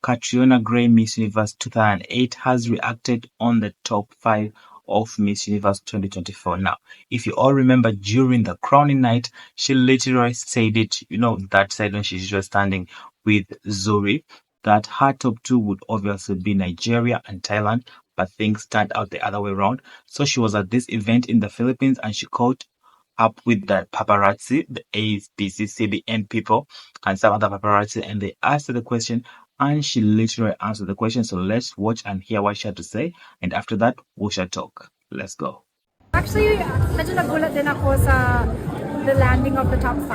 Catriona Gray, Miss Universe 2008, has reacted on the top 5 of Miss Universe 2024. Now, if you all remember during the crowning night, she literally said it, that side when she's just standing with Zuri, that her top 2 would obviously be Nigeria and Thailand, but things turned out the other way around. So she was at this event in the Philippines and she caught up with the paparazzi, the ABCCBN CBN people, and some other paparazzi, and they asked her the question, and she literally answered the question. So let's watch and hear what she had to say, and after that, we shall talk. Let's go. Actually, medyo nagulat din ako sa the landing of the top 5.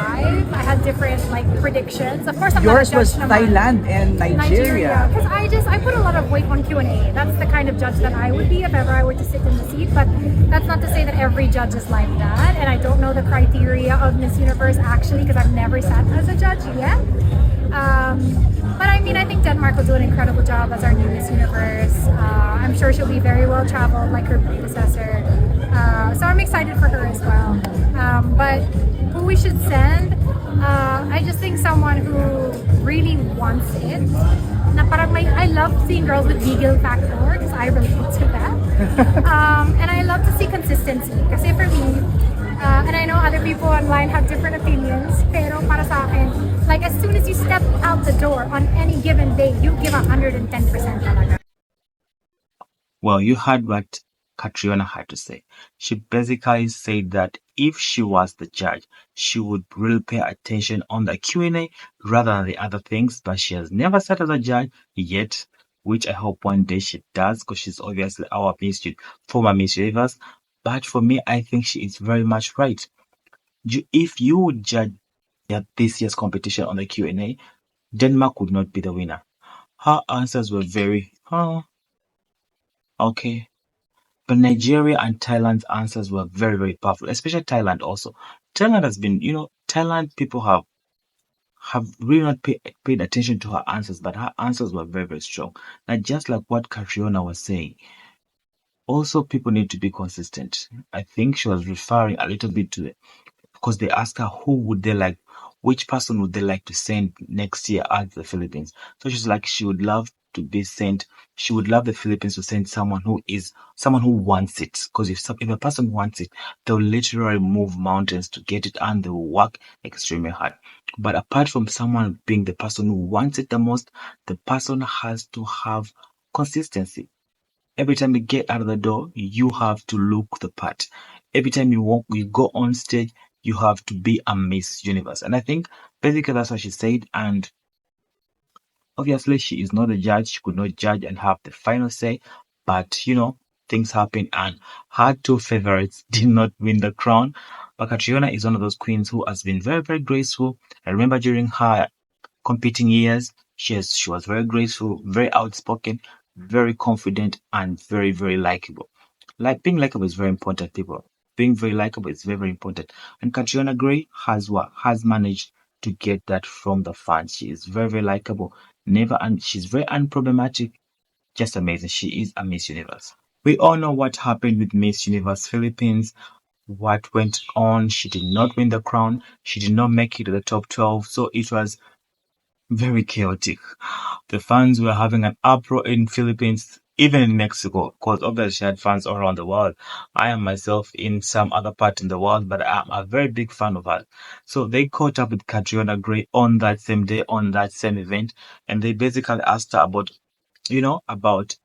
I had different predictions. Of course, I'm Yours not a was judge Thailand and Nigeria. Because I put a lot of weight on Q&A. That's the kind of judge that I would be if ever I were to sit in the seat. But that's not to say that every judge is like that. And I don't know the criteria of Miss Universe actually because I've never sat as a judge yet. But I mean, I think Denmark will do an incredible job as our new Miss Universe. I'm sure she'll be very well traveled like her predecessor. So I'm excited for her as well. But who we should send, I just think someone who really wants it. Na parang I love seeing girls with Beagle factor because I relate to that. And I love to see consistency. Kasi for me, and I know other people online have different opinions, pero para sa akin, like as soon as you step out the door on any given day, you give 110% talaga. Well, you heard what Catriona had to say. She basically said that if she was the judge, she would really pay attention on the Q&A rather than the other things, but she has never sat as a judge yet, which I hope one day she does because she's obviously our former Miss Universe. But for me, I think she is very much right. If you would judge this year's competition on the Q&A, Denmark would not be the winner. Her answers were very, okay. But Nigeria and Thailand's answers were very, very powerful, especially Thailand also. Thailand has been, Thailand people have really not paid attention to her answers, but her answers were very, very strong. Now, just like what Catriona was saying, also people need to be consistent. I think she was referring a little bit to it because they asked her which person would they like to send next year at the Philippines. So she's like, she would love the Philippines to send someone who wants it. Because if a person wants it, they'll literally move mountains to get it and they'll work extremely hard. But apart from someone being the person who wants it the most, the person has to have consistency. Every time you get out of the door, you have to look the part. Every time you go on stage, you have to be a Miss Universe. And I think basically that's what she said. And obviously she is not a judge. She could not judge and have the final say. But, things happen and her 2 favorites did not win the crown. But Catriona is one of those queens who has been very, very graceful. I remember during her competing years, she was very graceful, very outspoken, very confident, and very, very likable. Like being likable is very important, people. Being very likable is very, very important. And Catriona Gray has managed to get that from the fans. She is very, very likable. She's very unproblematic. Just amazing. She is a Miss Universe. We all know what happened with Miss Universe Philippines. What went on. She did not win the crown. She did not make it to the top 12. So it was very chaotic. The fans were having an uproar in Philippines, even in Mexico, because obviously she had fans all around the world. I am myself in some other part in the world, but I'm a very big fan of her. So they caught up with Catriona Gray on that same day, on that same event, and they basically asked her about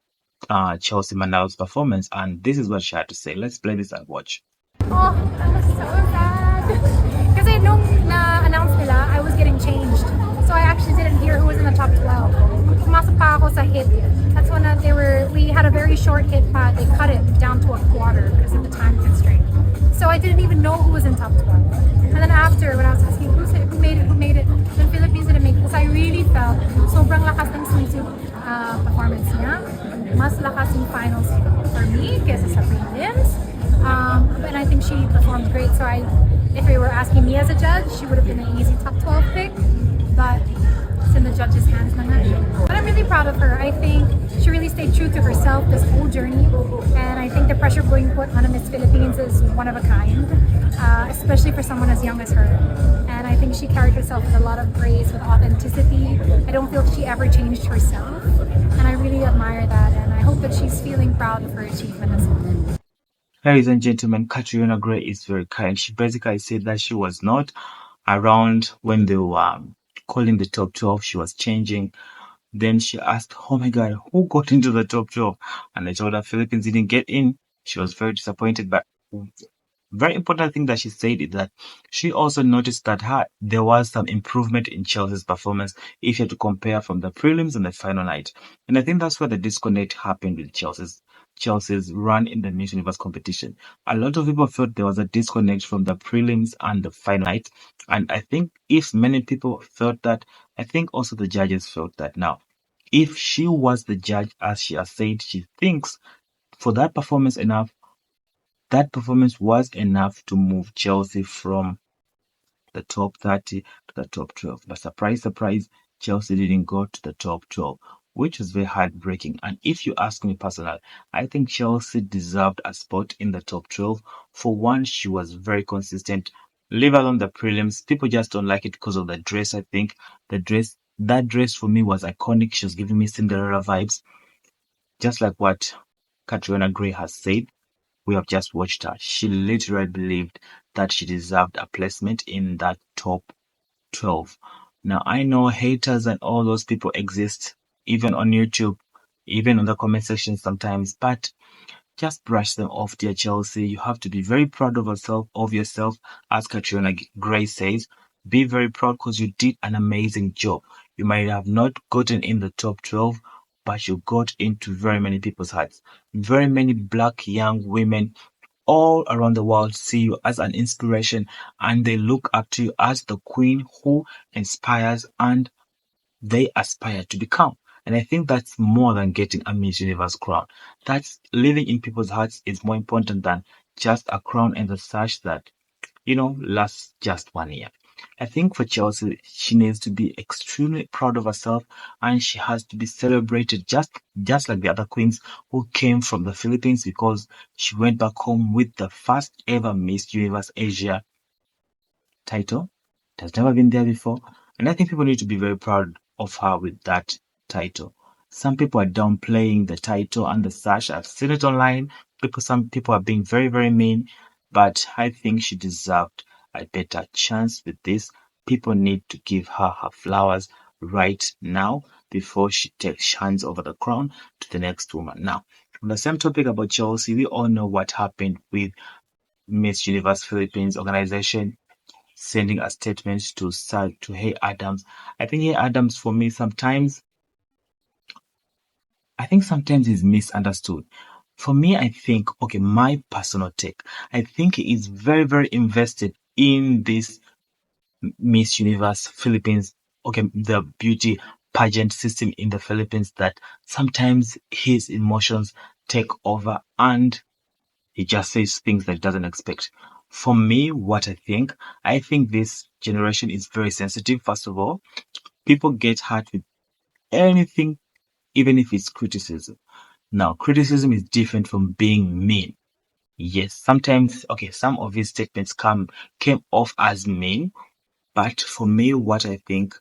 Chelsea Manalo's performance, and this is what she had to say. Let's play this and watch. Oh, that was so sad. Kasi nung na-announce nila, I was getting changed. So I actually didn't hear who was in the top 12. Pumasok pa ako sa hit. That's when we had a very short hit pa. They cut it down to a quarter because of the time constraint. So I didn't even know who was in top 12. And then after, when I was asking who made it, then Philippines didn't make it. Because I really felt sobrang lakas ng swimsuit performance niya. Mas lakas yung finals for me kesa sa prelims. And I think she performed great. So if you were asking me as a judge, she would have been an easy top 12 pick. But it's in the judge's hands na nga. But I'm really proud of her. I think she really stayed true to herself this whole journey, and I think the pressure being put on a Miss Philippines is one of a kind, especially for someone as young as her. And I think she carried herself with a lot of grace, with authenticity. I don't feel she ever changed herself, and I really admire that, and I hope that she's feeling proud of her achievement as well. Ladies and gentlemen, Catriona Gray is very kind. She basically said that she was not around when they were calling the top 12. She was changing. Then she asked, "Oh my God, who got into the top 12?" And I told her Philippines didn't get in. She was very disappointed, but very important thing that she said is that she also noticed that there was some improvement in Chelsea's performance if you had to compare from the prelims and the final night. And I think that's where the disconnect happened with Chelsea's run in the Miss Universe competition. A lot of people felt there was a disconnect from the prelims and the final night. And I think if many people felt that, I think also the judges felt that now. If she was the judge, as she has said, she thinks for that performance was enough to move Chelsea from the top 30 to the top 12. But surprise, surprise, Chelsea didn't go to the top 12, which is very heartbreaking. And if you ask me personally, I think Chelsea deserved a spot in the top 12. For one, she was very consistent. Leave alone the prelims. People just don't like it because of the dress, I think. That dress for me was iconic. She was giving me Cinderella vibes, just like what Catriona Gray has said. We have just watched her. She literally believed that she deserved a placement in that top 12. Now, I know haters and all those people exist, even on YouTube, even on the comment section sometimes, but just brush them off, dear Chelsea. You have to be very proud of yourself, as Catriona Gray says. Be very proud because you did an amazing job. You might have not gotten in the top 12, but you got into very many people's hearts. Very many black young women all around the world see you as an inspiration and they look up to you as the queen who inspires and they aspire to become. And I think that's more than getting a Miss Universe crown. That's living in people's hearts is more important than just a crown and the sash that, lasts just 1 year. I think for Chelsea, she needs to be extremely proud of herself and she has to be celebrated just like the other queens who came from the Philippines because she went back home with the first ever Miss Universe Asia title. It has never been there before. And I think people need to be very proud of her with that title. Some people are downplaying the title and the sash. I've seen it online. Some people are being very, very mean, but I think she deserved a better chance with this. People need to give her flowers right now before she takes hands over the crown to the next woman. Now, on the same topic about Chelsea, we all know what happened with Miss Universe Philippines organization sending a statement to Hey Adams. I think Hey Adams for me sometimes is misunderstood. For me, I think okay, my personal take, I think he is very, very invested in this Miss Universe Philippines, okay, the beauty pageant system in the Philippines that sometimes his emotions take over and he just says things that he doesn't expect. For me, what I think this generation is very sensitive. First of all, people get hurt with anything, even if it's criticism. Now, criticism is different from being mean. Yes, sometimes, okay, some of his statements came off as mean, but for me, what I think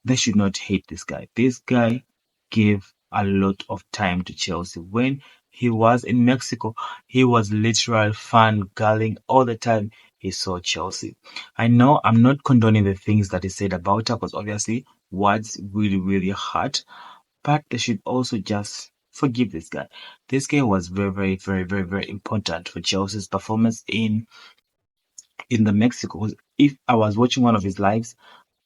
they should not hate this guy. This guy gave a lot of time to Chelsea. When he was in Mexico, he was literal fangirling all the time he saw Chelsea. I know I'm not condoning the things that he said about her because obviously words really, really hurt, but they should also just forgive this guy. This guy was very, very, very, very, very important for Chelsea's performance in the Mexico. If I was watching one of his lives,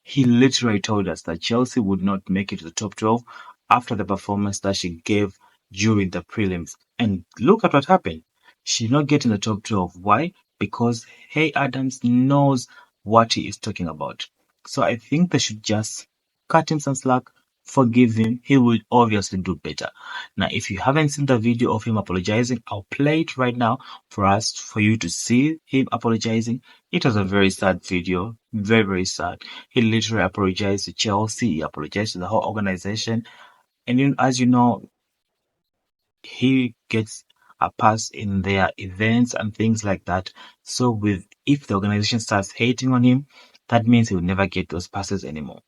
he literally told us that Chelsea would not make it to the top 12 after the performance that she gave during the prelims. And look at what happened. She did not get in the top 12. Why? Because Hey Adams knows what he is talking about. So I think they should just cut him some slack, forgive him. He will obviously do better. Now, if you haven't seen the video of him apologizing, I'll play it right now for you to see him apologizing. It was a very sad video, very, very sad. He literally apologized to Chelsea, he apologized to the whole organization. And as you know, he gets a pass in their events and things like that. So with if the organization starts hating on him, that means he will never get those passes anymore.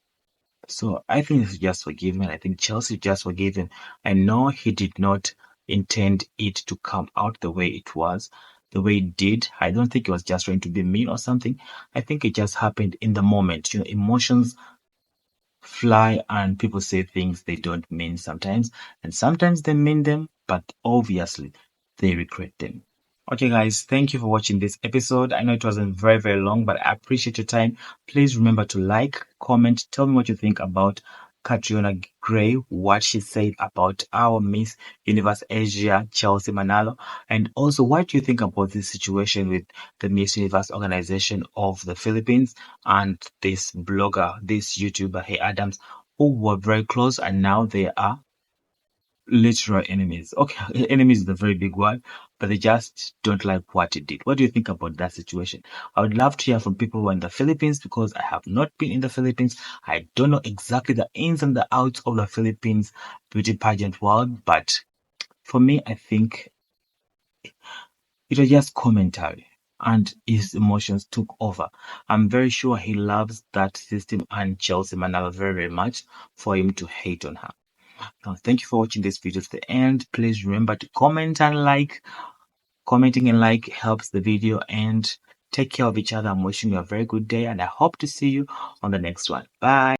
So I think it's just forgive him. I think Chelsea just forgave him. I know he did not intend it to come out the way it was, the way it did. I don't think it was just trying to be mean or something. I think it just happened in the moment. Emotions fly and people say things they don't mean sometimes, and sometimes they mean them, but obviously they regret them. Okay, guys, thank you for watching this episode. I know it wasn't very, very long, but I appreciate your time. Please remember to like, comment, tell me what you think about Catriona Gray, what she said about our Miss Universe Asia, Chelsea Manalo, and also what do you think about this situation with the Miss Universe organization of the Philippines and this blogger, this YouTuber, Hey Adams, who were very close and now they are literal enemies. Okay, enemies is a very big word, but they just don't like what it did. What do you think about that situation? I would love to hear from people who are in the Philippines because I have not been in the Philippines. I don't know exactly the ins and the outs of the Philippines beauty pageant world, but for me, I think it was just commentary and his emotions took over. I'm very sure he loves that system and Chelsea Manalo very, very much for him to hate on her. Now, thank you for watching this video to the end. Please remember to comment and like. Commenting and like helps the video, and take care of each other. I'm wishing you a very good day and I hope to see you on the next one. Bye.